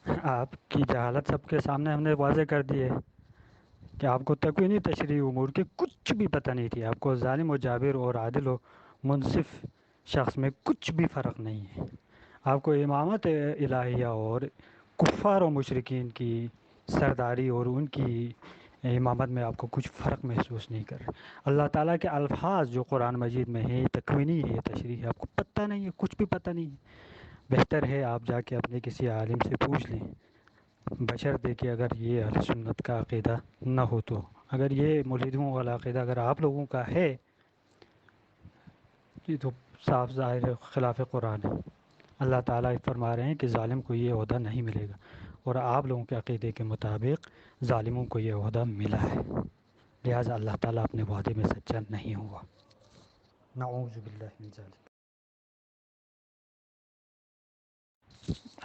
آپ کی جہالت سب کے سامنے ہم نے واضح کر دی ہے کہ آپ کو تکوینی تشریعی امور کی کچھ بھی پتہ نہیں تھی. آپ کو ظالم و جابر اور عادل و منصف شخص میں کچھ بھی فرق نہیں ہے. آپ کو امامت الہیہ اور کفار و مشرکین کی سرداری اور ان کی امامت میں آپ کو کچھ فرق محسوس نہیں کر رہے. اللہ تعالیٰ کے الفاظ جو قرآن مجید میں ہیں، یہ تکوینی ہے، یہ تشریح ہے، آپ کو پتہ نہیں ہے، کچھ بھی پتہ نہیں ہے. بہتر ہے آپ جا کے اپنے کسی عالم سے پوچھ لیں، بشرطے کہ اگر یہ اہل سنت کا عقیدہ نہ ہو تو. اگر یہ مولدوں والا عقیدہ اگر آپ لوگوں کا ہے، یہ تو صاف ظاہر خلاف قرآن ہے. اللہ تعالیٰ فرما رہے ہیں کہ ظالم کو یہ عہدہ نہیں ملے گا، اور آپ لوگوں کے عقیدے کے مطابق ظالموں کو یہ عہدہ ملا ہے. لہٰذا اللہ تعالیٰ اپنے وعدے میں سچا نہیں ہوا. نعوذ باللہ من ذالک.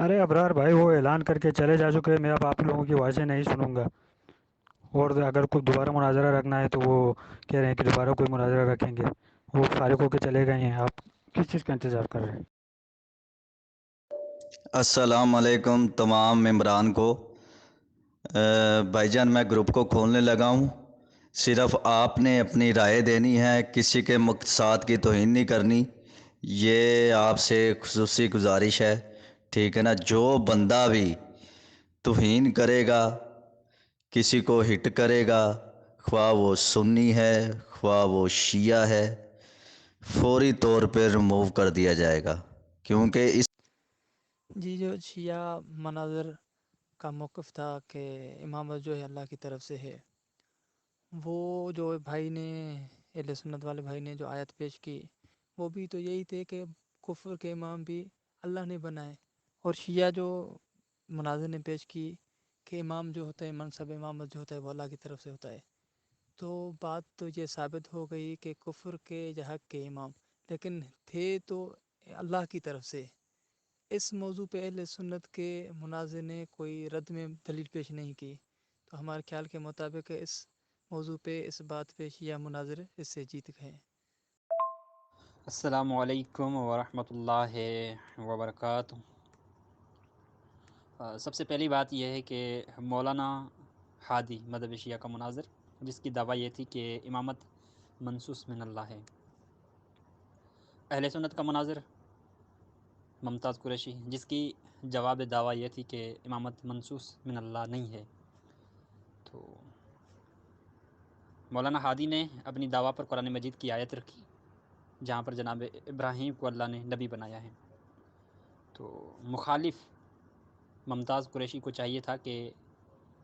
ارے ابرار بھائی وہ اعلان کر کے چلے جا چکے، میں اب آپ لوگوں کی آوازیں نہیں سنوں گا. اور اگر کوئی دوبارہ مناظرہ رکھنا ہے تو وہ کہہ رہے ہیں کہ دوبارہ کوئی مناظرہ رکھیں گے. وہ فارغ ہو کے چلے گئے ہیں، آپ کس چیز کا انتظار کر رہے ہیں؟ السلام علیکم تمام ممبران کو. بھائی جان میں گروپ کو کھولنے لگا ہوں. صرف آپ نے اپنی رائے دینی ہے، کسی کے مقصد کی توہین نہیں کرنی. یہ آپ سے خصوصی گزارش ہے، ٹھیک ہے نا. جو بندہ بھی توہین کرے گا، کسی کو ہٹ کرے گا، خواہ وہ سنی ہے خواہ وہ شیعہ ہے، فوری طور پہ ریموو کر دیا جائے گا. کیونکہ اس جی، جو شیعہ مناظر کا موقف تھا کہ امامت جو ہے اللہ کی طرف سے ہے، وہ جو بھائی نے اہل سنت والے بھائی نے جو آیت پیش کی، وہ بھی تو یہی تھے کہ کفر کے امام بھی اللہ نے بنائے. اور شیعہ جو مناظر نے پیش کی کہ امام جو ہوتا ہے، منصب امامت جو ہوتا ہے وہ اللہ کی طرف سے ہوتا ہے. تو بات تو یہ ثابت ہو گئی کہ کفر کے حق کے امام لیکن تھے تو اللہ کی طرف سے. اس موضوع پہ اہل سنت کے مناظر نے کوئی رد میں دلیل پیش نہیں کی، تو ہمارے خیال کے مطابق اس موضوع پہ اس بات پہ شیعہ مناظر اس سے جیت گئے. السلام علیکم ورحمۃ اللہ وبرکاتہ. سب سے پہلی بات یہ ہے کہ مولانا ہادی مذہب شیعہ کا مناظر، جس کی دعویٰ یہ تھی کہ امامت منصوص من اللہ ہے. اہل سنت کا مناظر ممتاز قریشی، جس کی جواب دعویٰ یہ تھی کہ امامت منصوص من اللہ نہیں ہے. تو مولانا ہادی نے اپنی دعویٰ پر قرآن مجید کی آیت رکھی جہاں پر جناب ابراہیم کو اللہ نے نبی بنایا ہے. تو مخالف ممتاز قریشی کو چاہیے تھا کہ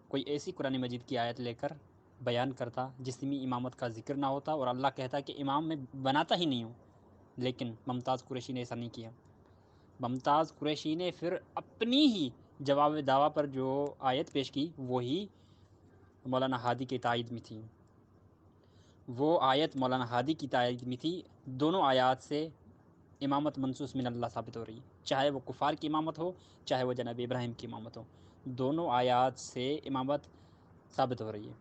کوئی ایسی قرآن مجید کی آیت لے کر بیان کرتا جس میں امامت کا ذکر نہ ہوتا اور اللہ کہتا کہ امام میں بناتا ہی نہیں ہوں. لیکن ممتاز قریشی نے ایسا نہیں کیا. ممتاز قریشی نے پھر اپنی ہی جواب دعویٰ پر جو آیت پیش کی وہی مولانا ہادی کے تائید میں تھی. وہ آیت مولانا ہادی کی تائید میں تھی. دونوں آیات سے امامت منصوص من اللہ ثابت ہو رہی ہے، چاہے وہ کفار کی امامت ہو چاہے وہ جناب ابراہیم کی امامت ہو. دونوں آیات سے امامت ثابت ہو رہی ہے.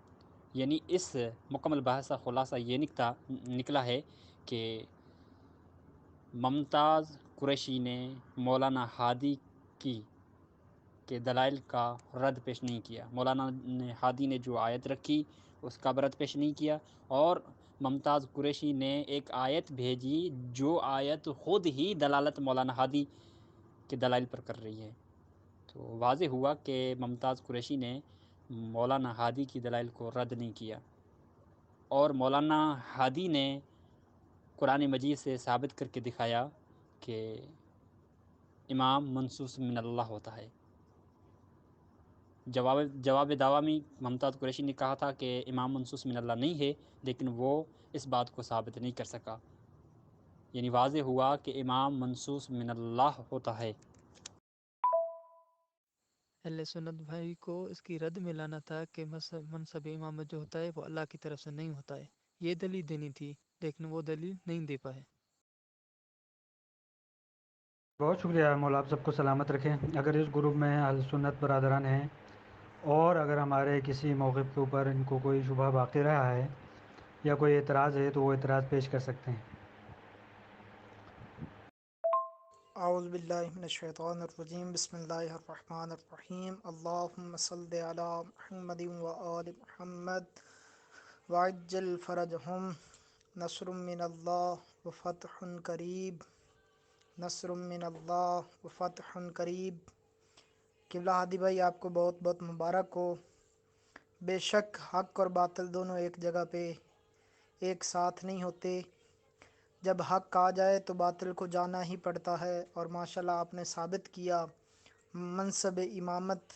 یعنی اس مکمل بحث کا خلاصہ یہ نکلا ہے کہ ممتاز قریشی نے مولانا ہادی کے دلائل کا رد پیش نہیں کیا. مولانا ہادی نے جو آیت رکھی اس کا رد پیش نہیں کیا، اور ممتاز قریشی نے ایک آیت بھیجی جو آیت خود ہی دلالت مولانا ہادی کے دلائل پر کر رہی ہے. تو واضح ہوا کہ ممتاز قریشی نے مولانا ہادی کی دلائل کو رد نہیں کیا، اور مولانا ہادی نے قرآن مجید سے ثابت کر کے دکھایا کہ امام منصوص من اللہ ہوتا ہے. جواب دعویٰ میں ممتاز قریشی نے کہا تھا کہ امام منصوص من اللہ نہیں ہے، لیکن وہ اس بات کو ثابت نہیں کر سکا. یعنی واضح ہوا کہ امام منصوص من اللہ ہوتا ہے. اہل سنت بھائی کو اس کی رد میں لانا تھا کہ منصب امامت جو ہوتا ہے وہ اللہ کی طرف سے نہیں ہوتا ہے. یہ دلیل دینی تھی لیکن وہ دلیل نہیں دے پائے. بہت شکریہ مولا، آپ سب کو سلامت رکھیں. اگر اس گروپ میں اہل سنت برادران ہیں اور اگر ہمارے کسی موقف کے اوپر ان کو کوئی شبہ باقی رہا ہے یا کوئی اعتراض ہے تو وہ اعتراض پیش کر سکتے ہیں. اعوذ باللہ من الشیطان الرجیم بسم اللہ الرحمن الرحیم اللہم صلی علی محمد و آل محمد وعجل فرجہم نصر من اللہ و فتح قریب نصر من اللہ و فتح قریب۔ قبلہ ہادی بھائی آپ کو بہت بہت مبارک ہو۔ بے شک حق اور باطل دونوں ایک جگہ پہ ایک ساتھ نہیں ہوتے، جب حق آ جائے تو باطل کو جانا ہی پڑتا ہے، اور ماشاءاللہ آپ نے ثابت کیا منصب امامت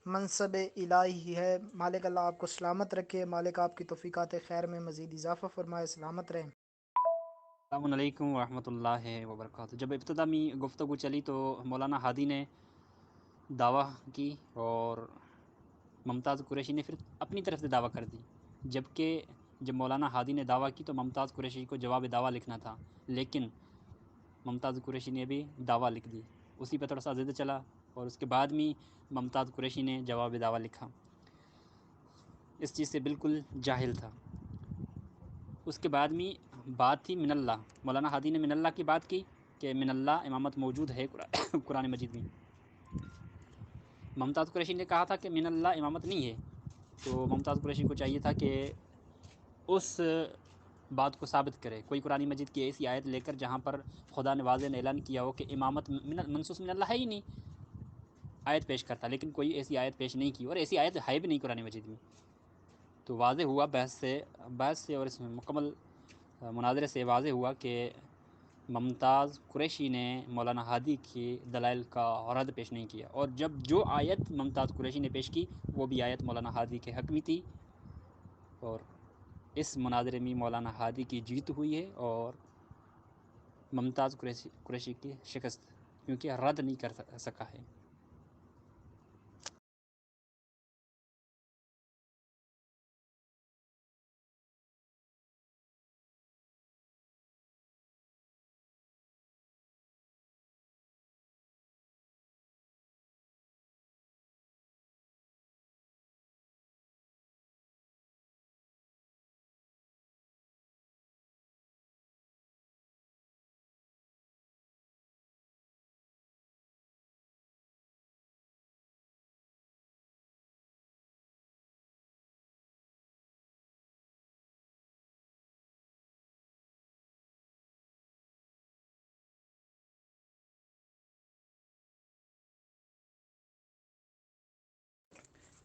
منصب الہی ہے۔ مالک اللہ آپ کو سلامت رکھے، مالک آپ کی توفیقات خیر میں مزید اضافہ فرمائے، سلامت رہیں۔ السلام علیکم ورحمۃ اللہ وبرکاتہ۔ جب ابتدا میں گفتگو چلی تو مولانا ہادی نے دعویٰ کی اور ممتاز قریشی نے پھر اپنی طرف سے دعویٰ کر دی، جبکہ جب مولانا ہادی نے دعویٰ کی تو ممتاز قریشی کو جواب دعویٰ لکھنا تھا، لیکن ممتاز قریشی نے بھی دعویٰ لکھ دی۔ اسی پہ تھوڑا سا ضد چلا اور اس کے بعد میں ممتاز قریشی نے جواب دعویٰ لکھا۔ اس چیز سے بالکل جاہل تھا۔ اس کے بعد میں بات تھی من اللہ، مولانا ہادی نے من اللہ کی بات کی کہ من اللہ امامت موجود ہے قرآن مجید میں۔ ممتاز قریشی نے کہا تھا کہ من اللہ امامت نہیں ہے، تو ممتاز قریشی کو چاہیے تھا کہ اس بات کو ثابت کرے، کوئی قرآن مجید کی ایسی آیت لے کر جہاں پر خدا نے واضح اعلان کیا ہو کہ امامت منصوص من اللہ ہے ہی نہیں، آیت پیش کرتا، لیکن کوئی ایسی آیت پیش نہیں کی، اور ایسی آیت ہے بھی نہیں قرآن مجید میں۔ تو واضح ہوا بحث سے اور اس میں مکمل مناظرے سے واضح ہوا کہ ممتاز قریشی نے مولانا ہادی کی دلائل کا رد پیش نہیں کیا، اور جب جو آیت ممتاز قریشی نے پیش کی وہ بھی آیت مولانا ہادی کے حق میں تھی، اور اس مناظرے میں مولانا ہادی کی جیت ہوئی ہے اور ممتاز قریشی کی شکست، کیونکہ رد نہیں کر سکا ہے۔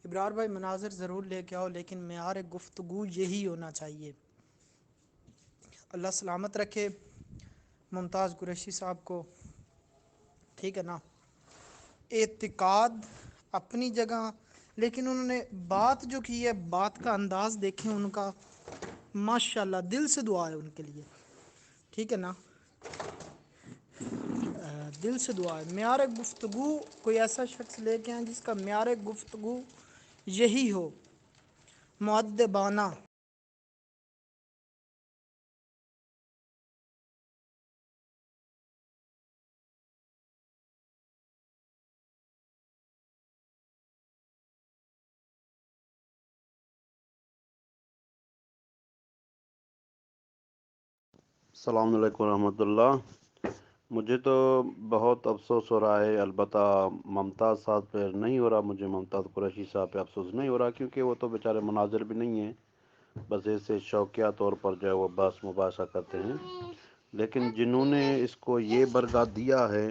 ابرار بھائی مناظر ضرور لے کے آؤ، لیکن معیار گفتگو یہی ہونا چاہیے۔ اللہ سلامت رکھے ممتاز قریشی صاحب کو، ٹھیک ہے نا۔ اعتقاد اپنی جگہ، لیکن انہوں نے بات جو کی ہے، بات کا انداز دیکھیں ان کا، ماشاءاللہ دل سے دعا ہے ان کے لیے، ٹھیک ہے نا، دل سے دعا ہے۔ معیار گفتگو کوئی ایسا شخص لے کے آئیں جس کا معیار گفتگو یہی ہو، مؤدبانہ۔ السلام علیکم ورحمۃ اللہ۔ مجھے تو بہت افسوس ہو رہا ہے، البتہ ممتاز صاحب پہ نہیں ہو رہا، مجھے ممتاز قریشی صاحب پہ افسوس نہیں ہو رہا، کیونکہ وہ تو بیچارے مناظر بھی نہیں ہیں، بس ایسے شوقیہ طور پر جو ہے وہ بحث مباحثہ کرتے ہیں۔ لیکن جنہوں نے اس کو یہ برگا دیا ہے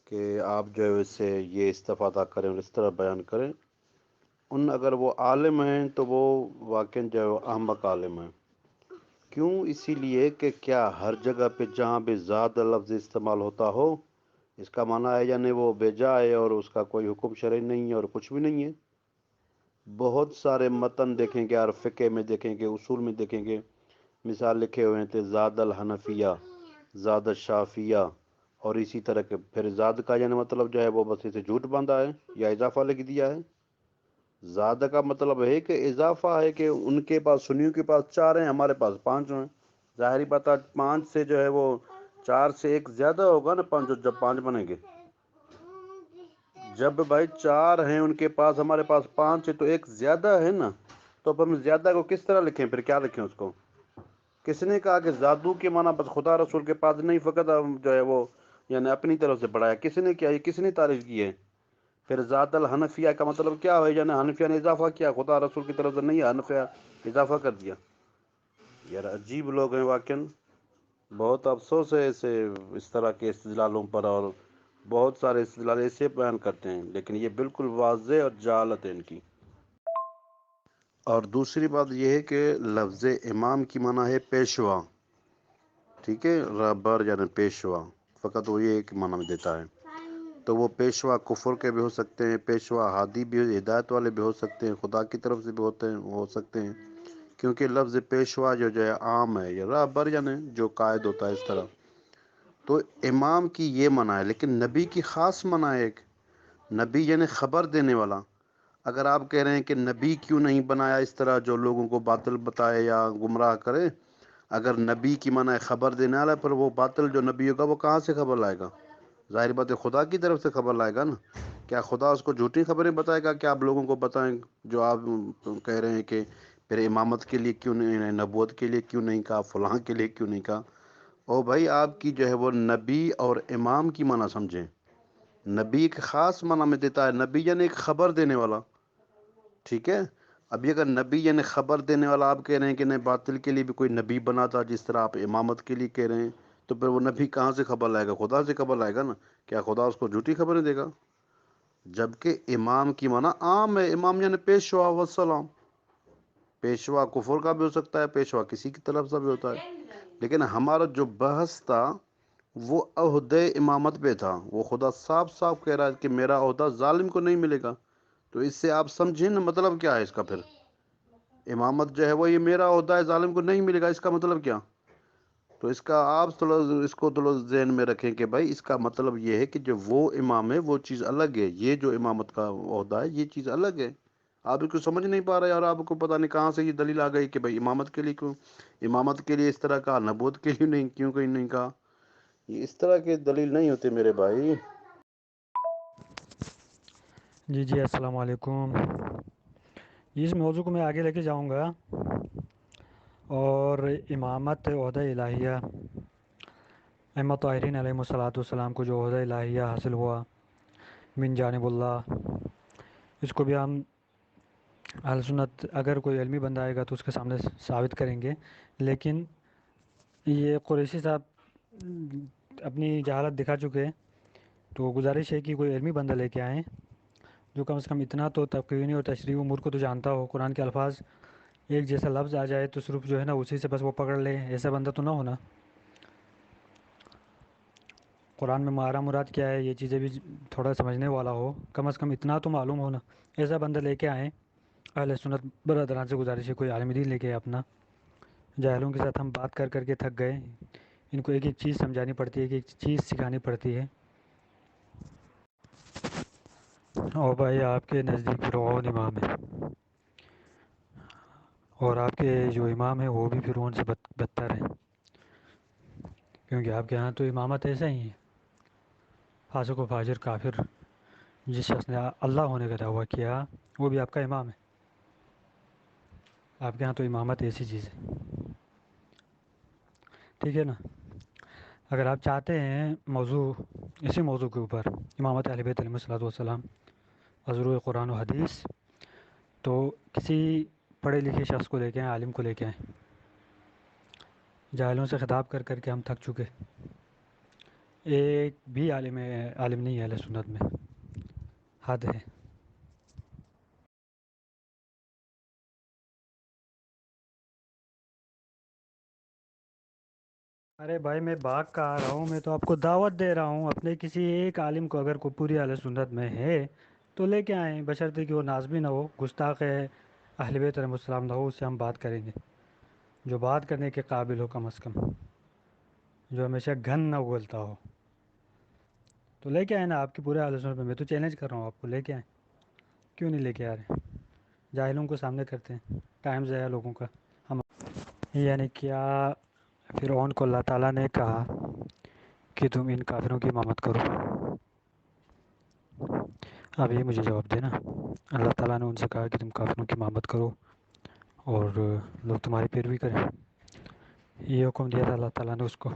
کہ آپ جو ہے اس سے یہ استفادہ کریں اور اس طرح بیان کریں، ان اگر وہ عالم ہیں تو وہ واقعی جو ہے احمق عالم ہیں۔ کیوں؟ اسی لیے کہ کیا ہر جگہ پہ جہاں بھی ذات لفظ استعمال ہوتا ہو، اس کا معنی ہے یعنی وہ بے جا ہے اور اس کا کوئی حکم شرعی نہیں ہے اور کچھ بھی نہیں ہے؟ بہت سارے متن دیکھیں گے اور فقہ میں دیکھیں گے، اصول میں دیکھیں گے، مثال لکھے ہوئے تھے زاد الحنفیہ، زاد الشافیہ، اور اسی طرح کے پھر زاد کا یعنی مطلب جو ہے وہ بس اسے جھوٹ باندھا ہے یا اضافہ لکھ دیا ہے۔ زیادہ کا مطلب ہے کہ اضافہ ہے، کہ ان کے پاس سنیوں کے پاس 4 ہیں، ہمارے پاس 5 ہیں۔ ظاہری بات ہے 5 سے جو ہے وہ 4 سے ایک زیادہ ہوگا نا، 5 جب 5 بنیں گے، جب بھائی 4 ہیں ان کے پاس، ہمارے پاس 5 ہے، تو ایک زیادہ ہے نا، تو اب ہم زیادہ کو کس طرح لکھیں؟ پھر کیا لکھیں اس کو؟ کس نے کہا کہ زادو کے معنی بس خدا رسول کے پاس نہیں، فقط جو ہے وہ یعنی اپنی طرف سے بڑھایا. کس نے کیا؟ یہ کس نے تعریف کی ہے؟ پھر ذات الحنفیہ کا مطلب کیا ہے؟ یعنی حنفیہ نے اضافہ کیا، خدا رسول کی طرف سے نہیں، حنفیہ اضافہ کر دیا. یار عجیب لوگ ہیں واقعاً. بہت افسوس ہے اس طرح کے استدلالوں پر، اور بہت سارے استدلال ایسے بیان کرتے ہیں، لیکن یہ بالکل واضح اور جہالت ہے ان کی. اور دوسری بات یہ ہے کہ لفظ امام کی معنی ہے پیشوا. ٹھیک ہے، رہبر یعنی پیشوا، فقط وہ یہ ایک معنی دیتا ہے. تو وہ پیشوا کفر کے بھی ہو سکتے ہیں، پیشوا ہادی بھی، ہدایت والے بھی ہو سکتے ہیں، خدا کی طرف سے بھی ہو سکتے ہیں. کیونکہ لفظ پیشوا جو ہے عام ہے، یا رہبر یعنی جو قائد ہوتا ہے اس طرح. تو امام کی یہ معنی ہے، لیکن نبی کی خاص معنی ہے ایک. نبی یعنی خبر دینے والا. اگر آپ کہہ رہے ہیں کہ نبی کیوں نہیں بنایا اس طرح جو لوگوں کو باطل بتائے یا گمراہ کرے، اگر نبی کی معنی ہے خبر دینے والا، پر وہ باطل جو نبی ہوگا وہ کہاں سے خبر لائے گا؟ ظاہر بات ہے خدا کی طرف سے خبر لائے گا نا. کیا خدا اس کو جھوٹی خبریں بتائے گا کہ آپ لوگوں کو بتائیں؟ جو آپ کہہ رہے ہیں کہ پھر امامت کے لیے کیوں نہیں، نبوت کے لیے کیوں نہیں کہا، فلاں کے لیے کیوں نہیں کہا؟ او بھائی، آپ کی جو ہے وہ نبی اور امام کی معنی سمجھیں. نبی ایک خاص معنی میں دیتا ہے، نبی یعنی ایک خبر دینے والا. ٹھیک ہے. ابھی اگر نبی یعنی خبر دینے والا آپ کہہ رہے ہیں کہ نہیں، باطل کے لیے بھی کوئی نبی بنا تھا جس طرح آپ امامت کے لیے کہہ رہے ہیں، تو پھر وہ نبی کہاں سے خبر لائے گا؟ خدا سے خبر لائے گا نا. کیا خدا اس کو جھوٹی خبریں دے گا؟ جبکہ امام کی معنی عام ہے. امام یعنی پیشوا وسلام. پیشوا کفر کا بھی ہو سکتا ہے، پیشوا کسی کی طرف سے بھی ہوتا ہے. لیکن ہمارا جو بحث تھا وہ عہدہ امامت پہ تھا. وہ خدا صاف صاف کہہ رہا ہے کہ میرا عہدہ ظالم کو نہیں ملے گا. تو اس سے آپ سمجھیں نا مطلب کیا ہے اس کا. پھر امامت جو ہے وہ یہ میرا عہدہ ہے، ظالم کو نہیں ملے گا، اس کا مطلب کیا؟ تو اس کا آپ اس کو تھوڑا ذہن میں رکھیں کہ بھائی اس کا مطلب یہ ہے کہ جو وہ امام ہے وہ چیز الگ ہے، یہ جو امامت کا عہدہ ہے یہ چیز الگ ہے. آپ اس کو سمجھ نہیں پا رہے، اور آپ کو پتہ نہیں کہاں سے یہ دلیل آ گئی کہ بھائی امامت کے لیے کیوں، امامت کے لیے اس طرح کا، نبوت کے لیے نہیں، کیوں کہیں نہیں کہا. یہ اس طرح کے دلیل نہیں ہوتے میرے بھائی. جی السلام علیکم. اس موضوع کو میں آگے لے کے جاؤں گا. اور امامت عہدہ الہیہ، ائمہ طاہرین علیہ السلام کو جو عہدہ الہیہ حاصل ہوا من جانب اللہ، اس کو بھی ہم اہل سنت اگر کوئی علمی بندہ آئے گا تو اس کے سامنے ثابت کریں گے. لیکن یہ قریشی صاحب اپنی جہالت دکھا چکے، تو گزارش ہے کہ کوئی علمی بندہ لے کے آئیں جو کم سے کم اتنا تو تقوینی اور تشریح امور کو تو جانتا ہو. قرآن کے الفاظ ایک جیسا لفظ آ جائے تو صرف جو ہے نا اسی سے بس وہ پکڑ لے، ایسا بندہ تو نہ ہونا. قرآن میں مارا مراد کیا ہے یہ چیزیں بھی تھوڑا سمجھنے والا ہو، کم از کم اتنا تو معلوم ہونا. ایسا بندہ لے کے آئیں. اہل سنت برادران سے گزارش ہے کوئی عالم دین لے کے اپنا. جاہلوں کے ساتھ ہم بات کر کر کے تھک گئے. ان کو ایک ایک چیز سمجھانی پڑتی ہے، ایک ایک چیز سکھانی پڑتی ہے. اور بھائی آپ کے نزدیک فرعون امام ہے، اور آپ کے جو امام ہے وہ بھی فرعون سے بدتر ہے، کیونکہ آپ کے ہاں تو امامت ایسا ہی ہے. فاسق و فاجر کافر جس شخص نے اللہ ہونے کا دعویٰ کیا وہ بھی آپ کا امام ہے. آپ کے ہاں تو امامت ایسی چیز ہے. ٹھیک ہے نا. اگر آپ چاہتے ہیں اسی موضوع کے اوپر امامت اہل بیت علیہ الصلوۃ والسلام حضور قرآن و حدیث، تو کسی پڑھے لکھے شخص کو لے کے آئیں، عالم کو لے کے آئیں. جاہلوں سے خطاب کر کر کے ہم تھک چکے. ایک بھی عالم نہیں ہے اہل سنت میں، حد ہے. ارے بھائی میں باغ کا آ رہا ہوں، میں تو آپ کو دعوت دے رہا ہوں اپنے کسی ایک عالم کو اگر کوئی پوری اہل سنت میں ہے تو لے کے آئیں، بشرطے کہ وہ نازبی نہ ہو، گستاخ اہل بیت علیہ السلام نہ ہو. اس سے ہم بات کریں گے جو بات کرنے کے قابل ہو، کم از کم جو ہمیشہ گھن نہ اگلتا ہو. تو لے کے آئیں نا آپ کی پورے اہل سنت میں تو چیلنج کر رہا ہوں آپ کو، لے کے آئیں. کیوں نہیں لے کے آ رہے؟ جاہلوں کو سامنے کرتے ہیں، ٹائم ضائع لوگوں کا. ہم یعنی کیا فرعون کو اللہ تعالیٰ نے کہا کہ تم ان کافروں کی امامت کرو؟ اب یہ مجھے جواب دینا. اللہ تعالیٰ نے ان سے کہا کہ تم کافروں کی امامت کرو اور لوگ تمہاری پیروی کریں؟ یہ حکم دیا تھا اللہ تعالیٰ نے اس کو.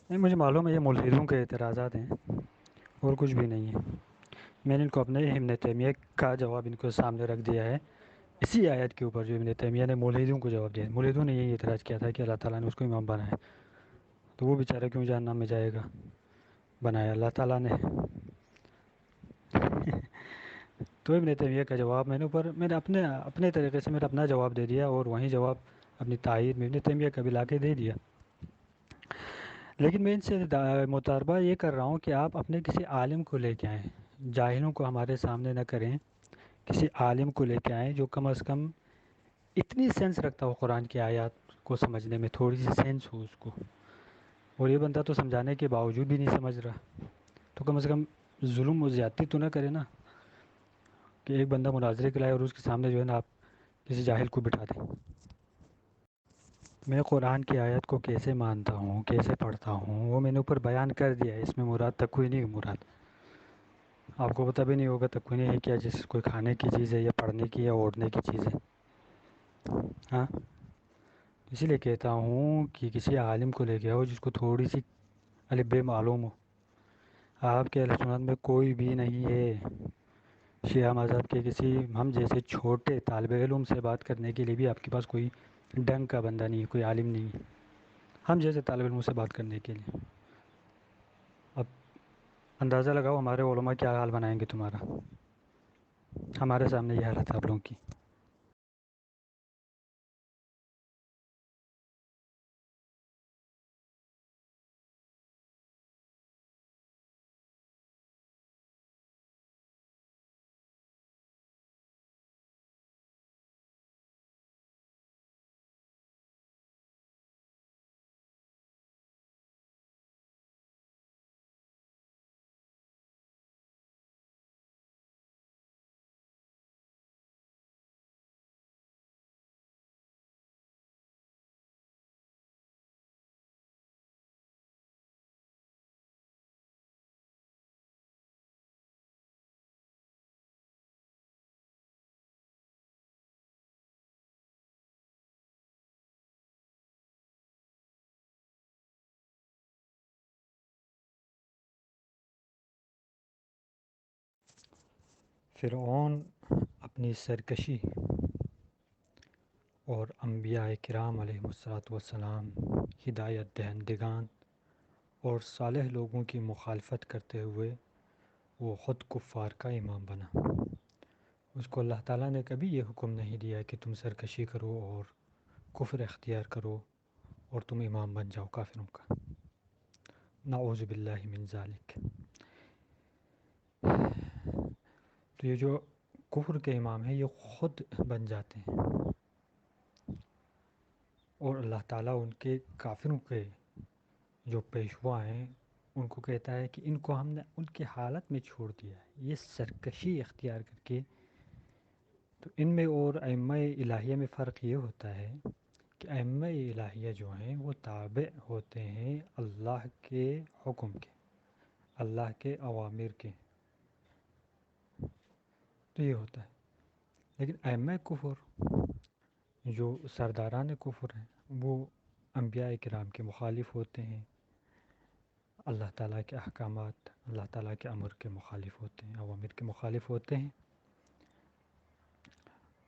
نہیں، مجھے معلوم ہے یہ ملحدوں کے اعتراضات ہیں اور کچھ بھی نہیں ہے. میں نے ان کو اپنے ابن تیمیہ کا جواب ان کو سامنے رکھ دیا ہے اسی آیت کے اوپر جو ابن تیمیہ نے ملحدوں کو جواب دیا. ملحدوں نے یہی اعتراض کیا تھا کہ اللہ تعالیٰ نے اس کو امام بنایا، تو وہ بیچارہ کیوں جہنم میں جائے گا؟ بنایا اللہ تعالیٰ نے. تو ابن تیمیہ کا جواب میں نے اپنے طریقے سے اپنا جواب دے دیا، اور وہیں جواب اپنی تائید میں ابن تیمیہ کا بھی لا کے دے دیا. لیکن میں ان سے مطالبہ یہ کر رہا ہوں کہ آپ اپنے کسی عالم کو لے کے آئیں، جاہلوں کو ہمارے سامنے نہ کریں. کسی عالم کو لے کے آئیں جو کم از کم اتنی سینس رکھتا ہو قرآن کی آیات کو سمجھنے میں، تھوڑی سی سینس ہو اس کو. اور یہ بندہ تو سمجھانے کے باوجود بھی نہیں سمجھ رہا، تو کم از کم ظلم و زیادتی تو نہ کرے نا کہ ایک بندہ مناظرے کے لائے اور اس کے سامنے جو ہے نا آپ کسی جاہل کو بٹھا دیں. میں قرآن کی آیت کو کیسے مانتا ہوں، کیسے پڑھتا ہوں، وہ میں نے اوپر بیان کر دیا ہے. اس میں مراد تکوینی مراد. آپ کو پتہ بھی نہیں ہوگا تکوینی ہے کیا، جیسے کوئی کھانے کی چیز ہے یا پڑھنے کی یا اوڑھنے کی چیز ہے. ہاں، اسی لیے کہتا ہوں کہ کسی عالم کو لے کے آؤ جس کو تھوڑی سی الف بے معلوم ہو. آپ کے اہل سنت میں کوئی بھی نہیں ہے. شیعہ مذہب کے کسی ہم جیسے چھوٹے طالب علم سے بات کرنے کے لیے بھی آپ کے پاس کوئی ڈنگ کا بندہ نہیں ہے، کوئی عالم نہیں ہے ہم جیسے طالب علموں سے بات کرنے کے لیے. اب اندازہ لگاؤ ہمارے علماء کیا حال بنائیں گے تمہارا. ہمارے سامنے یہ حالت ہے آپ لوگوں کی. فرعون اپنی سرکشی اور انبیاء کرام علیہ الصلوۃ والسلام، ہدایت دہندگان اور صالح لوگوں کی مخالفت کرتے ہوئے وہ خود کفار کا امام بنا. اس کو اللہ تعالیٰ نے کبھی یہ حکم نہیں دیا کہ تم سرکشی کرو اور کفر اختیار کرو اور تم امام بن جاؤ کافروں کا. نعوذ باللہ من ذالک. تو یہ جو کفر کے امام ہیں یہ خود بن جاتے ہیں، اور اللہ تعالیٰ ان کے کافروں کے جو پیشوا ہیں ان کو کہتا ہے کہ ان کو ہم نے ان کی حالت میں چھوڑ دیا ہے، یہ سرکشی اختیار کر کے. تو ان میں اور ائمہ الہیہ میں فرق یہ ہوتا ہے کہ ائمہ الہیہ جو ہیں وہ تابع ہوتے ہیں اللہ کے حکم کے، اللہ کے اوامر کے. تو یہ ہوتا ہے. لیکن ائمہ کفر جو سرداران کفر ہیں وہ انبیاء کرام کے مخالف ہوتے ہیں، اللہ تعالیٰ کے احکامات، اللہ تعالیٰ کے امر کے مخالف ہوتے ہیں، اوامر کے مخالف ہوتے ہیں.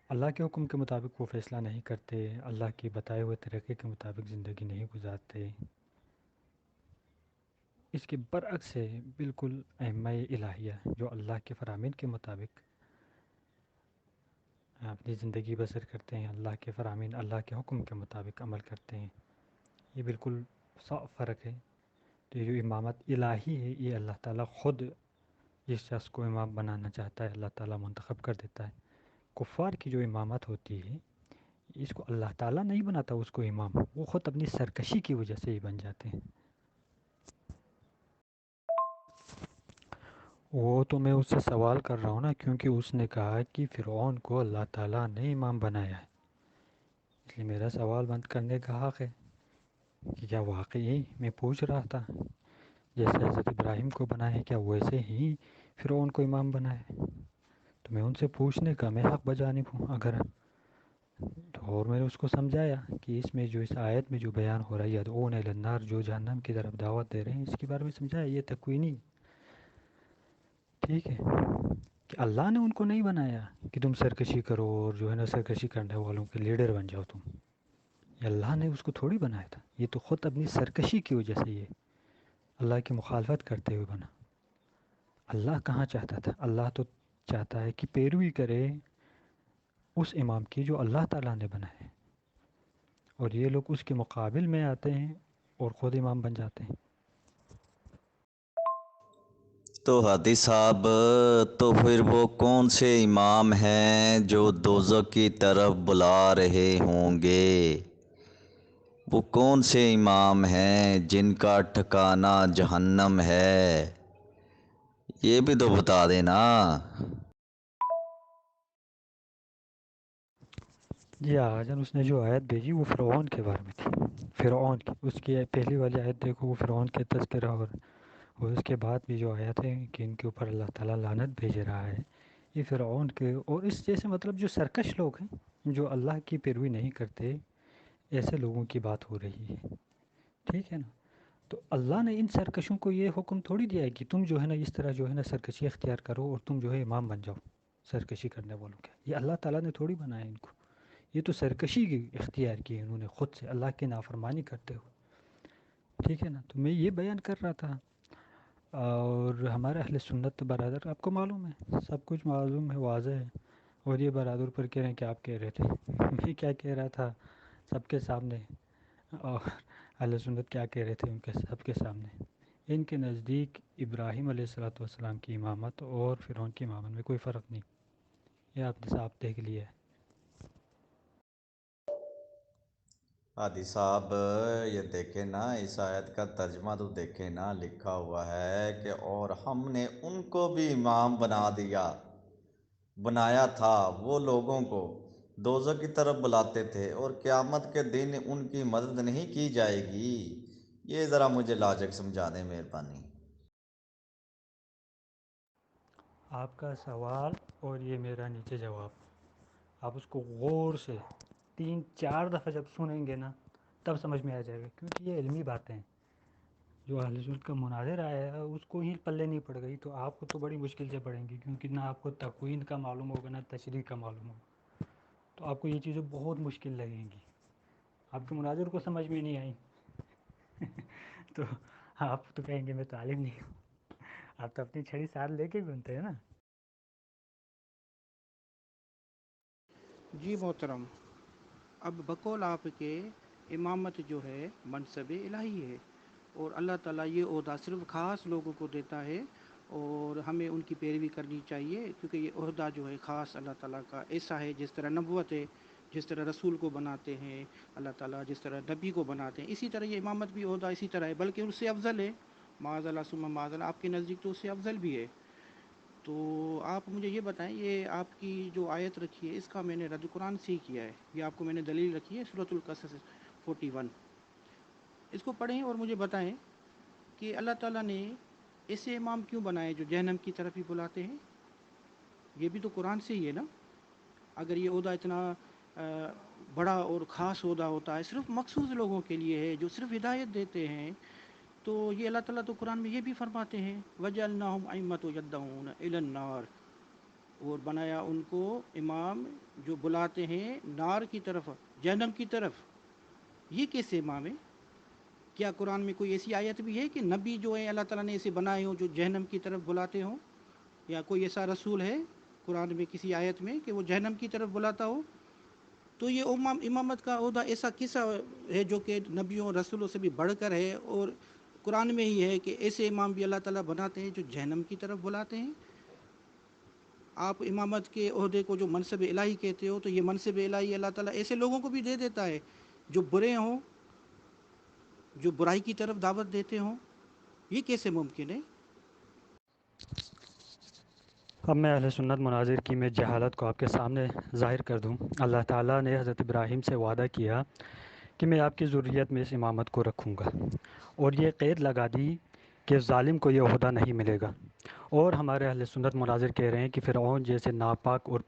اللہ کے حکم کے مطابق وہ فیصلہ نہیں کرتے، اللہ کے بتائے ہوئے طریقے کے مطابق زندگی نہیں گزارتے. اس کے برعکس ہے بالکل ائمہ الہیہ جو اللہ کے فرامین کے مطابق اپنی زندگی بسر کرتے ہیں، اللہ کے فرامین، اللہ کے حکم کے مطابق عمل کرتے ہیں. یہ بالکل صاف فرق ہے. تو یہ جو امامت الہی ہے یہ اللہ تعالیٰ خود جس شخص کو امام بنانا چاہتا ہے اللہ تعالیٰ منتخب کر دیتا ہے. کفار کی جو امامت ہوتی ہے اس کو اللہ تعالیٰ نہیں بناتا اس کو امام، وہ خود اپنی سرکشی کی وجہ سے ہی بن جاتے ہیں. وہ تو میں اس سے سوال کر رہا ہوں نا، کیونکہ اس نے کہا کہ فرعون کو اللہ تعالیٰ نے امام بنایا ہے، اس لیے میرا سوال بند کرنے کا حق ہے کہ کیا واقعی میں پوچھ رہا تھا جیسے حضرت ابراہیم کو بنایا ہے کیا ویسے ہی فرعون کو امام بنایا ہے. تو میں ان سے پوچھنے کا میں حق بجانب ہوں. اگر اور میں نے اس کو سمجھایا کہ اس میں جو اس آیت میں جو بیان ہو رہا ہے یدعون الی النار، جو جہنم کی طرف دعوت دے رہے ہیں، اس کے بارے میں سمجھایا یہ تکوینی، ٹھیک ہے، کہ اللہ نے ان کو نہیں بنایا کہ تم سرکشی کرو اور جو ہے نا سرکشی کرنے والوں کے لیڈر بن جاؤ تم، یہ اللہ نے اس کو تھوڑی بنایا تھا، یہ تو خود اپنی سرکشی کی وجہ سے یہ اللہ کی مخالفت کرتے ہوئے بنا۔ اللہ کہاں چاہتا تھا؟ اللہ تو چاہتا ہے کہ پیروی کرے اس امام کی جو اللہ تعالیٰ نے بنائے، اور یہ لوگ اس کے مقابل میں آتے ہیں اور خود امام بن جاتے ہیں۔ تو ہادی صاحب، تو پھر وہ کون سے امام ہیں جو دوزخ کی طرف بلا رہے ہوں گے؟ وہ کون سے امام ہیں جن کا ٹھکانہ جہنم ہے؟ یہ بھی تو بتا دینا۔ جی آجان اس نے جو آیت بھیجی وہ فرعون کے بارے میں تھی، فرعون کی، اس کی پہلی والی آیت دیکھو، وہ فرعون کے تذکرہ، اور اس کے بعد بھی جو آیت ہے کہ ان کے اوپر اللہ تعالیٰ لعنت بھیج رہا ہے، یہ فرعون کے اور اس جیسے مطلب جو سرکش لوگ ہیں جو اللہ کی پیروی نہیں کرتے، ایسے لوگوں کی بات ہو رہی ہے، ٹھیک ہے نا۔ تو اللہ نے ان سرکشوں کو یہ حکم تھوڑی دیا ہے کہ تم جو ہے نا اس طرح جو ہے نا سرکشی اختیار کرو اور تم جو ہے امام بن جاؤ سرکشی کرنے والوں کے، یہ اللہ تعالیٰ نے تھوڑی بنایا ان کو، یہ تو سرکشی کی اختیار کی ہے انہوں نے خود سے اللہ کی نافرمانی کرتے ہوئے، ٹھیک ہے نا۔ تو میں یہ بیان کر رہا تھا، اور ہمارے اہل سنت برادر آپ کو معلوم ہے، سب کچھ معلوم ہے، واضح ہے، اور یہ برادر پر کہہ رہے ہیں کہ آپ کہہ رہے تھے میں کیا کہہ رہا تھا سب کے سامنے، اور اہل سنت کیا کہہ رہے تھے ان کے سب کے سامنے۔ ان کے نزدیک ابراہیم علیہ السلام کی امامت اور فرعون کی امامت میں کوئی فرق نہیں، یہ آپ نے صاحب دیکھ لیا ہے۔ ہادی صاحب، یہ دیکھیں نا، اس آیت کا ترجمہ تو دیکھیں نا، لکھا ہوا ہے کہ اور ہم نے ان کو بھی امام بنایا تھا، وہ لوگوں کو دوزخ کی طرف بلاتے تھے، اور قیامت کے دن ان کی مدد نہیں کی جائے گی۔ یہ ذرا مجھے لاجک سمجھا دیں مہربانی۔ آپ کا سوال اور یہ میرا نیچے جواب، آپ اس کو غور سے 3-4 دفعہ جب سنیں گے نا تب سمجھ میں آ جائے گا، کیونکہ یہ علمی باتیں ہیں، جو اہل سنت کا مناظر آیا ہے اس کو ہی پلے نہیں پڑ گئی تو آپ کو تو بڑی مشکل سے پڑیں گی، کیونکہ نہ آپ کو تکوین کا معلوم ہوگا نہ تشریح کا معلوم ہوگا، تو آپ کو یہ چیزیں بہت مشکل لگیں گی، آپ کے مناظر کو سمجھ میں نہیں آئیں تو آپ تو کہیں گے میں طالب نہیں ہوں، آپ تو اپنی چھڑی ساتھ لے کے گھومتے ہیں نا۔ جی محترم، اب بقول آپ کے امامت جو ہے منصب الہی ہے، اور اللہ تعالیٰ یہ عہدہ صرف خاص لوگوں کو دیتا ہے، اور ہمیں ان کی پیروی کرنی چاہیے، کیونکہ یہ عہدہ جو ہے خاص اللہ تعالیٰ کا ایسا ہے، جس طرح نبوت ہے، جس طرح رسول کو بناتے ہیں اللہ تعالیٰ، جس طرح نبی کو بناتے ہیں، اسی طرح یہ امامت بھی عہدہ اسی طرح ہے، بلکہ اس سے افضل ہے، معاذ اللہ ثم معاذ اللہ، آپ کے نزدیک تو اس سے افضل بھی ہے۔ تو آپ مجھے یہ بتائیں، یہ آپ کی جو آیت رکھی ہے اس کا میں نے رد قرآن سے ہی کیا ہے، یہ آپ کو میں نے دلیل رکھی ہے سورۃ القصص 41، اس کو پڑھیں اور مجھے بتائیں کہ اللہ تعالیٰ نے ایسے امام کیوں بنائے جو جہنم کی طرف ہی بلاتے ہیں؟ یہ بھی تو قرآن سے ہی ہے نا۔ اگر یہ عہدہ اتنا بڑا اور خاص عہدہ ہوتا ہے، صرف مخصوص لوگوں کے لیے ہے جو صرف ہدایت دیتے ہیں، تو یہ اللہ تعالیٰ تو قرآن میں یہ بھی فرماتے ہیں وَجَعَلْنَاهُمْ أَئِمَّةً يَدْعُونَ إِلَى النَّارِ، اور بنایا ان کو امام جو بلاتے ہیں نار کی طرف، جہنم کی طرف۔ یہ کیسے امام ہے؟ کیا قرآن میں کوئی ایسی آیت بھی ہے کہ نبی جو ہے اللہ تعالیٰ نے ایسے بنائے ہوں جو جہنم کی طرف بلاتے ہوں، یا کوئی ایسا رسول ہے قرآن میں کسی آیت میں کہ وہ جہنم کی طرف بلاتا ہو؟ تو یہ امامت کا عہدہ ایسا کیسا ہے جو کہ نبیوں رسولوں سے بھی بڑھ کر ہے، اور قرآن میں ہی ہے کہ ایسے امام بھی اللہ تعالیٰ بناتے ہیں جو جہنم کی طرف بلاتے ہیں؟ آپ امامت کے عہدے کو جو منصب الہی کہتے ہو، تو یہ منصب الہی اللہ تعالیٰ ایسے لوگوں کو بھی دے دیتا ہے جو برے ہوں، جو برائی کی طرف دعوت دیتے ہوں؟ یہ کیسے ممکن ہے؟ اب میں اہل سنت مناظر کی میں جہالت کو آپ کے سامنے ظاہر کر دوں۔ اللہ تعالیٰ نے حضرت ابراہیم سے وعدہ کیا کہ میں آپ کی ذریت میں اس امامت کو رکھوں گا، اور یہ قید لگا دی کہ ظالم کو یہ عہدہ نہیں ملے گا، اور ہمارے اہل سنت مناظر کہہ رہے ہیں کہ فرعون جیسے ناپاک اور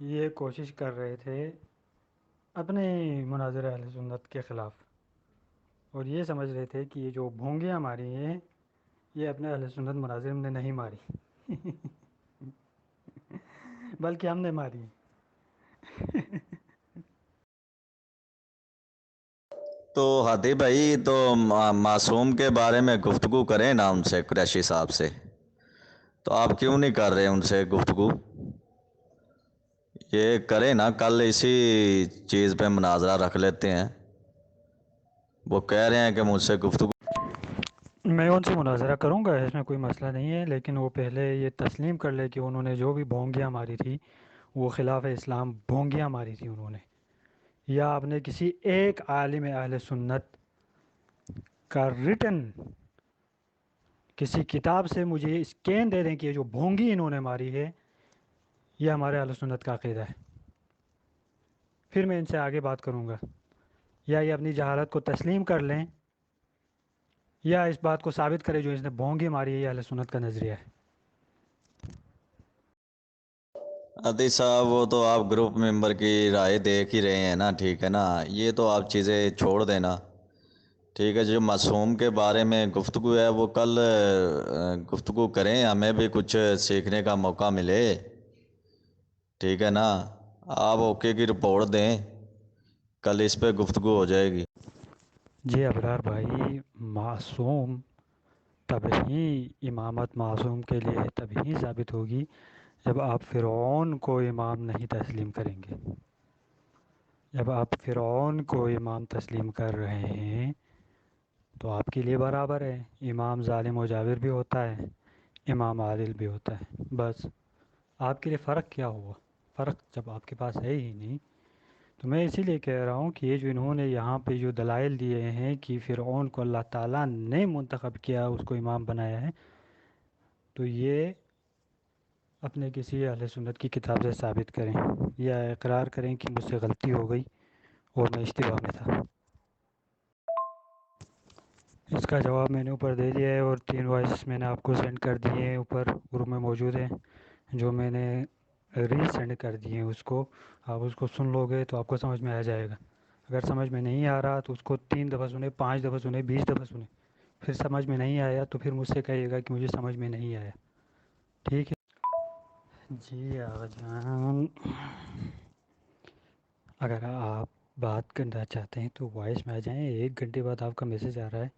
یہ کوشش کر رہے تھے اپنے مناظر اہل سنت کے خلاف، اور یہ سمجھ رہے تھے کہ یہ جو بھونگیاں ماری ہیں یہ اپنے اہل سنت مناظر نے نہیں ماری بلکہ ہم نے ماری ہیں۔ تو ہادی بھائی تو معصوم کے بارے میں گفتگو کریں نا ان سے، قریشی صاحب سے، تو آپ کیوں نہیں کر رہے ان سے گفتگو؟ یہ کریں نا، کل اسی چیز پہ مناظرہ رکھ لیتے ہیں۔ وہ کہہ رہے ہیں کہ مجھ سے گفتگو، میں ان سے مناظرہ کروں گا، اس میں کوئی مسئلہ نہیں ہے، لیکن وہ پہلے یہ تسلیم کر لے کہ انہوں نے جو بھی بھونگیاں ماری تھی وہ خلاف اسلام بھونگیاں ماری تھی انہوں نے، یا آپ نے کسی ایک عالم اہل سنت کا ریٹن کسی کتاب سے مجھے اسکین دے دیں کہ یہ جو بھونگی انہوں نے ماری ہے یہ ہمارے اہل سنت کا عقیدہ ہے، پھر میں ان سے آگے بات کروں گا۔ یا یہ اپنی جہالت کو تسلیم کر لیں یا اس بات کو ثابت کرے جو اس نے بھونگی ماری ہے یہ اہل سنت کا نظریہ ہے۔ ہادی صاحب وہ تو آپ گروپ ممبر کی رائے دیکھ ہی رہے ہیں نا، ٹھیک ہے نا، یہ تو آپ چیزیں چھوڑ دینا، ٹھیک ہے۔ جو معصوم کے بارے میں گفتگو ہے وہ کل گفتگو کریں، ہمیں بھی کچھ سیکھنے کا موقع ملے، ٹھیک ہے نا۔ آپ اوکے کی رپورٹ دیں، کل اس پہ گفتگو ہو جائے گی۔ جی ابرار بھائی، معصوم تب ہی امامت معصوم کے لیے تب ہی ثابت ہوگی جب آپ فرعون کو امام نہیں تسلیم کریں گے۔ جب آپ فرعون کو امام تسلیم کر رہے ہیں تو آپ کے لیے برابر ہے، امام ظالم و جابر بھی ہوتا ہے، امام عادل بھی ہوتا ہے، بس آپ کے لیے فرق کیا ہوا؟ فرق جب آپ کے پاس ہے ہی نہیں، تو میں اسی لیے کہہ رہا ہوں کہ یہ جو انہوں نے یہاں پہ جو دلائل دیے ہیں کہ فرعون کو اللہ تعالیٰ نے منتخب کیا، اس کو امام بنایا ہے، تو یہ اپنے کسی اہل سنت کی کتاب سے ثابت کریں یا اقرار کریں کہ مجھ سے غلطی ہو گئی اور میں اشتباہ میں تھا۔ اس کا جواب میں نے اوپر دے دیا ہے، اور 3 وائس میں نے آپ کو سینڈ کر دیے ہیں، اوپر گروپ میں موجود ہیں، جو میں نے ری سینڈ کر دیے ہیں، اس کو آپ اس کو سن لو گے تو آپ کو سمجھ میں آ جائے گا۔ اگر سمجھ میں نہیں آ رہا تو اس کو 3 دفعہ سنیں، 5 دفعہ سنیں، 20 دفعہ سنیں، پھر سمجھ میں نہیں آیا تو پھر مجھ سے کہیے گا کہ مجھے سمجھ میں نہیں آیا، ٹھیک ہے؟ جی آغا جان، اگر آپ بات کرنا چاہتے ہیں تو وائس میں آ جائیں، 1 گھنٹے بعد آپ کا میسج آ رہا ہے،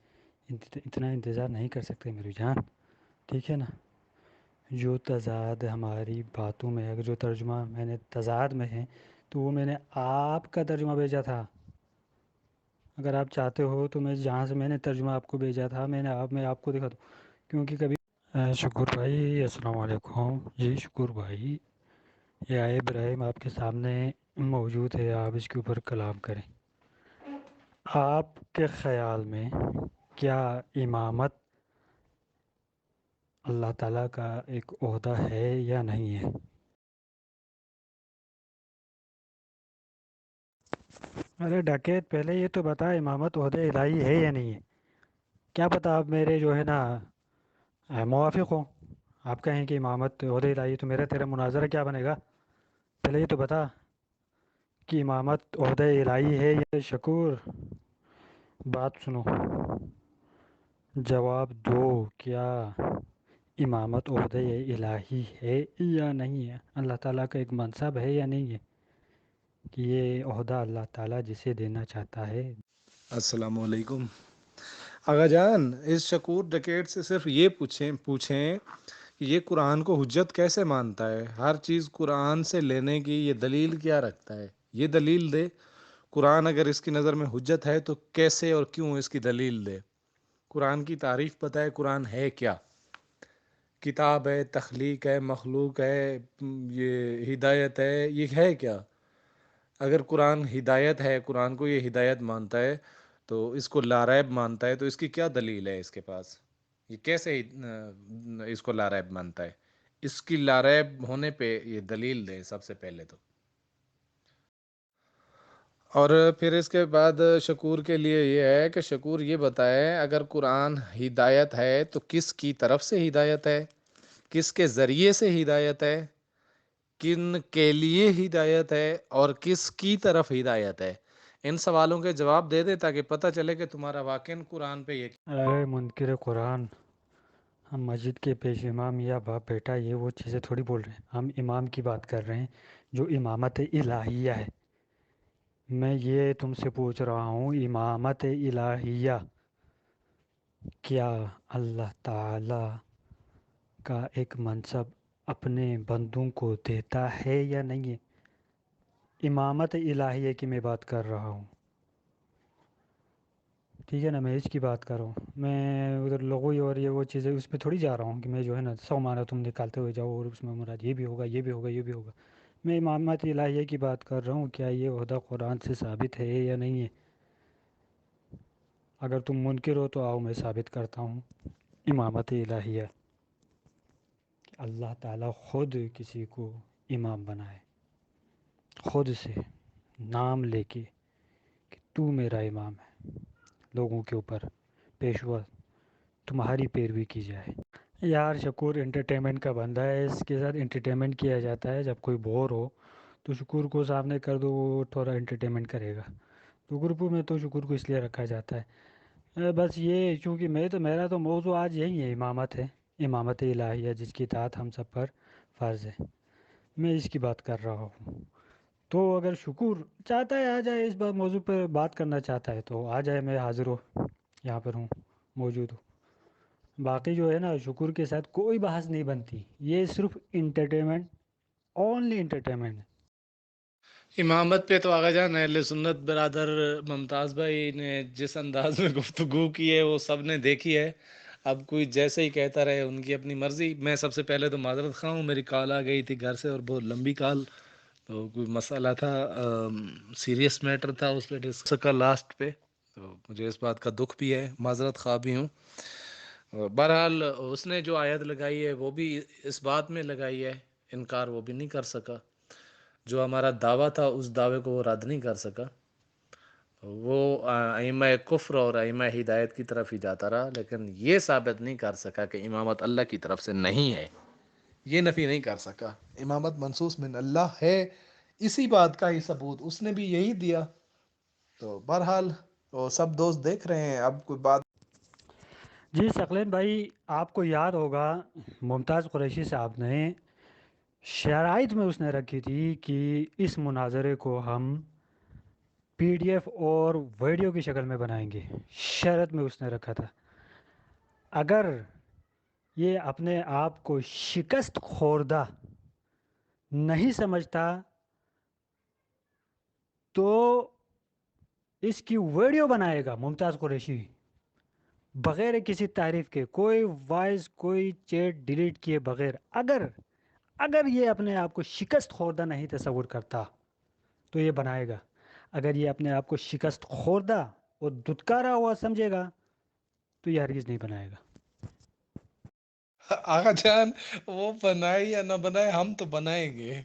اتنا انتظار نہیں کر سکتے میری جان، ٹھیک ہے نا۔ جو تضاد ہماری باتوں میں، اگر جو ترجمہ میں نے تضاد میں ہے تو وہ میں نے آپ کا ترجمہ بھیجا تھا، اگر آپ چاہتے ہو تو میں جہاں سے میں نے ترجمہ آپ کو بھیجا تھا میں آپ کو دکھا دوں، کیونکہ کبھی شکر بھائی السلام علیکم۔ جی شکر بھائی، یہ آئے ابراہیم آپ کے سامنے موجود ہے، آپ اس کے اوپر کلام کریں۔ آپ کے خیال میں کیا امامت اللہ تعالیٰ کا ایک عہدہ ہے یا نہیں ہے؟ ارے ڈکیت، پہلے یہ تو بتا امامت عہدہ الہی ہے یا نہیں ہے؟ کیا پتہ آپ میرے جو ہے نا موافق ہوں، آپ کہیں کہ امامت عہدہ الہی، تو میرا تیرا مناظرہ کیا بنے گا؟ پہلے یہ تو بتا کہ امامت عہدہ الہی ہے یا شکور، بات سنو، جواب دو، کیا امامت عہدہ الہی ہے یا نہیں ہے؟ اللہ تعالیٰ کا ایک منصب ہے یا نہیں ہے کہ یہ عہدہ اللہ تعالیٰ جسے دینا چاہتا ہے؟ السلام علیکم آغا جان، اس شکور ڈکیٹ سے صرف یہ پوچھیں کہ یہ قرآن کو حجت کیسے مانتا ہے؟ ہر چیز قرآن سے لینے کی یہ دلیل کیا رکھتا ہے؟ یہ دلیل دے، قرآن اگر اس کی نظر میں حجت ہے تو کیسے اور کیوں اس کی دلیل دے؟ قرآن کی تعریف پتہ ہے قرآن ہے کیا؟ کتاب ہے، تخلیق ہے، مخلوق ہے، یہ ہدایت ہے، یہ ہے کیا؟ اگر قرآن ہدایت ہے، قرآن کو یہ ہدایت مانتا ہے تو اس کو لاریب مانتا ہے، تو اس کی کیا دلیل ہے اس کے پاس؟ یہ کیسے اس کو لاریب مانتا ہے؟ اس کی لاریب ہونے پہ یہ دلیل دے سب سے پہلے تو، اور پھر اس کے بعد شکور کے لیے یہ ہے کہ شکور یہ بتائے اگر قرآن ہدایت ہے تو کس کی طرف سے ہدایت ہے، کس کے ذریعے سے ہدایت ہے؟ کن کے لیے ہدایت ہے اور کس کی طرف ہدایت ہے؟ ان سوالوں کے جواب دے دے تاکہ پتہ چلے کہ تمہارا واقعاً قرآن پہ یقین۔ اے منکر قرآن، ہم مسجد کے پیش امام یا باپ بیٹا یہ وہ چیزیں تھوڑی بول رہے ہیں، ہم امام کی بات کر رہے ہیں جو امامت الہیہ ہے۔ میں یہ تم سے پوچھ رہا ہوں، امامت الہیہ کیا اللہ تعالی کا ایک منصب اپنے بندوں کو دیتا ہے یا نہیں ہے؟ امامت الہیہ کی میں بات کر رہا ہوں، ٹھیک ہے نا؟ میں اس کی بات کر رہا ہوں، میں ادھر لغوی اور یہ وہ چیزیں اس پہ تھوڑی جا رہا ہوں کہ میں جو ہے نا 100 معنی تم نکالتے ہوئے جاؤ اور اس میں مراد یہ بھی ہوگا، یہ بھی ہوگا، یہ بھی ہوگا۔ میں امامت الہیہ کی بات کر رہا ہوں، کیا یہ عہدہ قرآن سے ثابت ہے یا نہیں ہے؟ اگر تم منکر ہو تو آؤ میں ثابت کرتا ہوں امامت الہیہ، کہ اللہ تعالیٰ خود کسی کو امام بنائے، خود سے نام لے کے کہ تو میرا امام ہے، لوگوں کے اوپر پیشوا، تمہاری پیروی کی جائے۔ یار شکور انٹرٹینمنٹ کا بندہ ہے، اس کے ساتھ انٹرٹینمنٹ کیا جاتا ہے، جب کوئی بور ہو تو شکور کو سامنے کر دو، وہ تھوڑا انٹرٹینمنٹ کرے گا۔ تو گروپ میں تو شکور کو اس لیے رکھا جاتا ہے۔ بس یہ چونکہ میرا تو موضوع آج یہی ہے، امامت ہے، امامت الہیہ جس کی اطاعت ہم سب پر فرض ہے، میں اس کی بات کر رہا ہوں۔ تو اگر شکور چاہتا ہے آ جائے، اس بات موضوع پہ بات کرنا چاہتا ہے تو آ جائے، میں حاضر ہوں، یہاں پر ہوں، موجود ہوں۔ باقی جو ہے نا شکور کے ساتھ کوئی بحث نہیں بنتی، یہ صرف انٹرٹینمنٹ، اونلی انٹرٹینمنٹ ہے۔ امامت پہ تو آقا جان اہل سنت برادر ممتاز بھائی نے جس انداز میں گفتگو کی ہے وہ سب نے دیکھی ہے۔ اب کوئی جیسے ہی کہتا رہے، ان کی اپنی مرضی۔ میں سب سے پہلے تو معذرت خواہ ہوں، میری کال آ گئی تھی گھر سے اور بہت لمبی کال، تو کوئی مسئلہ تھا، سیریس میٹر تھا، اس پہ ڈسکس کا لاسٹ پہ، تو مجھے اس بات کا دکھ بھی ہے، معذرت خواہ بھی ہوں۔ بہرحال اس نے جو آیت لگائی ہے وہ بھی اس بات میں لگائی ہے، انکار وہ بھی نہیں کر سکا، جو ہمارا دعویٰ تھا اس دعوے کو وہ رد نہیں کر سکا، وہ ائمہ کفر اور ائمہ ہدایت کی طرف ہی جاتا رہا، لیکن یہ ثابت نہیں کر سکا کہ امامت اللہ کی طرف سے نہیں ہے، یہ نفی نہیں کر سکا۔ امامت منصوص من اللہ ہے، اسی بات کا ہی ثبوت اس نے بھی یہی دیا۔ تو بہرحال وہ سب دوست دیکھ رہے ہیں، اب کوئی بات۔ جی ثقلین بھائی، آپ کو یاد ہوگا ممتاز قریشی صاحب نے شرائط میں اس نے رکھی تھی کہ اس مناظرے کو ہم پی ڈی ایف اور ویڈیو کی شکل میں بنائیں گے، شرط میں اس نے رکھا تھا۔ اگر یہ اپنے آپ کو شکست خوردہ نہیں سمجھتا تو اس کی ویڈیو بنائے گا ممتاز قریشی، بغیر کسی تعریف کے، کوئی وائس کوئی چیٹ ڈیلیٹ کیے بغیر۔ اگر یہ اپنے آپ کو شکست خوردہ نہیں تصور کرتا تو یہ بنائے گا، اگر یہ اپنے آپ کو شکست خوردہ اور دھتکارا ہوا سمجھے گا تو یہ ہرگز نہیں بنائے گا۔ آقا جان وہ بنائے یا نہ بنائے، ہم تو بنائیں گے،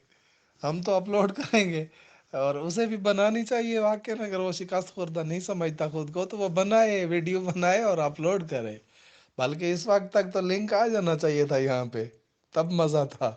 ہم تو اپلوڈ کریں گے، اور اسے بھی بنانی چاہیے واقعی میں۔ اگر وہ شکست خوردہ نہیں سمجھتا خود کو تو وہ بنائے، ویڈیو بنائے اور اپلوڈ کرے، بلکہ اس وقت تک تو لنک آ جانا چاہیے تھا یہاں پہ، تب مزہ تھا۔